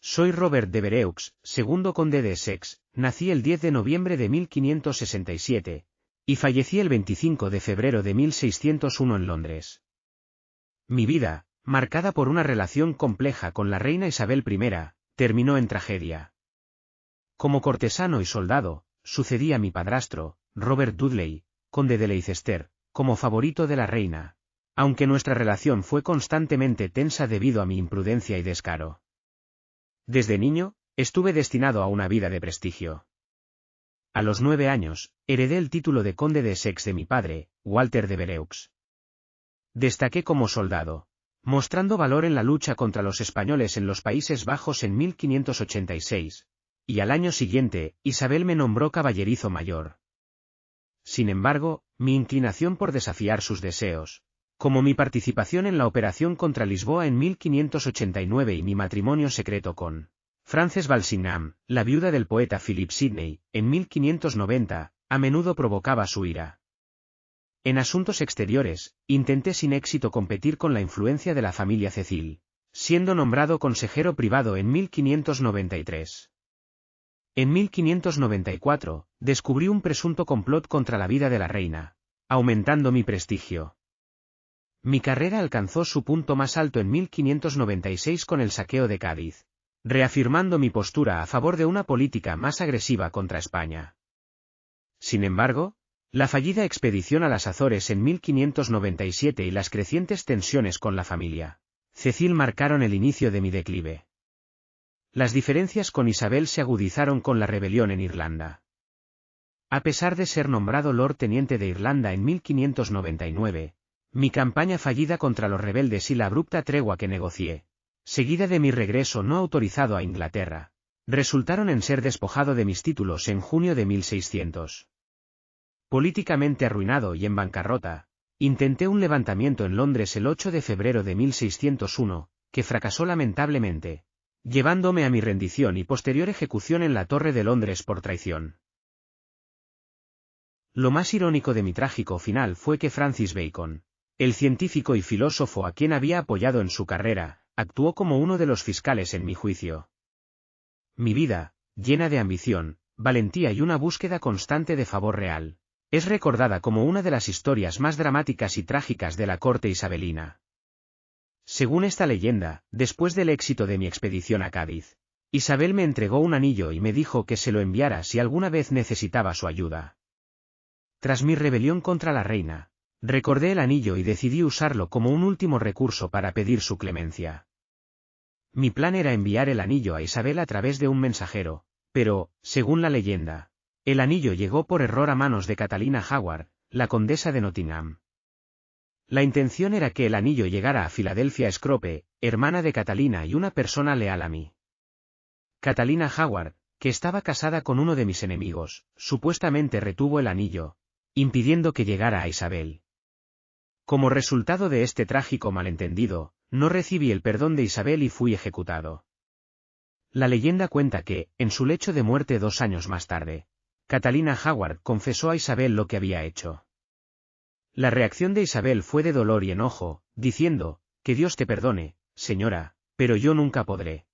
Soy Robert de Vereux, segundo conde de Essex, nací el 10 de noviembre de 1567, y fallecí el 25 de febrero de 1601 en Londres. Mi vida, marcada por una relación compleja con la reina Isabel I, terminó en tragedia. Como cortesano y soldado, sucedí a mi padrastro, Robert Dudley, conde de Leicester, como favorito de la reina, aunque nuestra relación fue constantemente tensa debido a mi imprudencia y descaro. Desde niño, estuve destinado a una vida de prestigio. A los 9 años, heredé el título de conde de Essex de mi padre, Walter de Vereux. Destaqué como soldado, mostrando valor en la lucha contra los españoles en los Países Bajos en 1586, y al año siguiente, Isabel me nombró caballerizo mayor. Sin embargo, mi inclinación por desafiar sus deseos, como mi participación en la operación contra Lisboa en 1589 y mi matrimonio secreto con Frances Walsingham, la viuda del poeta Philip Sidney, en 1590, a menudo provocaba su ira. En asuntos exteriores, intenté sin éxito competir con la influencia de la familia Cecil, siendo nombrado consejero privado en 1593. En 1594, descubrí un presunto complot contra la vida de la reina, aumentando mi prestigio. Mi carrera alcanzó su punto más alto en 1596 con el saqueo de Cádiz, reafirmando mi postura a favor de una política más agresiva contra España. Sin embargo, la fallida expedición a las Azores en 1597 y las crecientes tensiones con la familia Cecil marcaron el inicio de mi declive. Las diferencias con Isabel se agudizaron con la rebelión en Irlanda. A pesar de ser nombrado Lord Teniente de Irlanda en 1599, mi campaña fallida contra los rebeldes y la abrupta tregua que negocié, seguida de mi regreso no autorizado a Inglaterra, resultaron en ser despojado de mis títulos en junio de 1600. Políticamente arruinado y en bancarrota, intenté un levantamiento en Londres el 8 de febrero de 1601, que fracasó lamentablemente, llevándome a mi rendición y posterior ejecución en la Torre de Londres por traición. Lo más irónico de mi trágico final fue que Francis Bacon, el científico y filósofo a quien había apoyado en su carrera, actuó como uno de los fiscales en mi juicio. Mi vida, llena de ambición, valentía y una búsqueda constante de favor real, es recordada como una de las historias más dramáticas y trágicas de la corte isabelina. Según esta leyenda, después del éxito de mi expedición a Cádiz, Isabel me entregó un anillo y me dijo que se lo enviara si alguna vez necesitaba su ayuda. Tras mi rebelión contra la reina, recordé el anillo y decidí usarlo como un último recurso para pedir su clemencia. Mi plan era enviar el anillo a Isabel a través de un mensajero, pero, según la leyenda, el anillo llegó por error a manos de Catalina Howard, la condesa de Nottingham. La intención era que el anillo llegara a Filadelfia Scrope, hermana de Catalina y una persona leal a mí. Catalina Howard, que estaba casada con uno de mis enemigos, supuestamente retuvo el anillo, impidiendo que llegara a Isabel. Como resultado de este trágico malentendido, no recibí el perdón de Isabel y fui ejecutado. La leyenda cuenta que, en su lecho de muerte 2 años más tarde, Catalina Howard confesó a Isabel lo que había hecho. La reacción de Isabel fue de dolor y enojo, diciendo, «Que Dios te perdone, señora, pero yo nunca podré».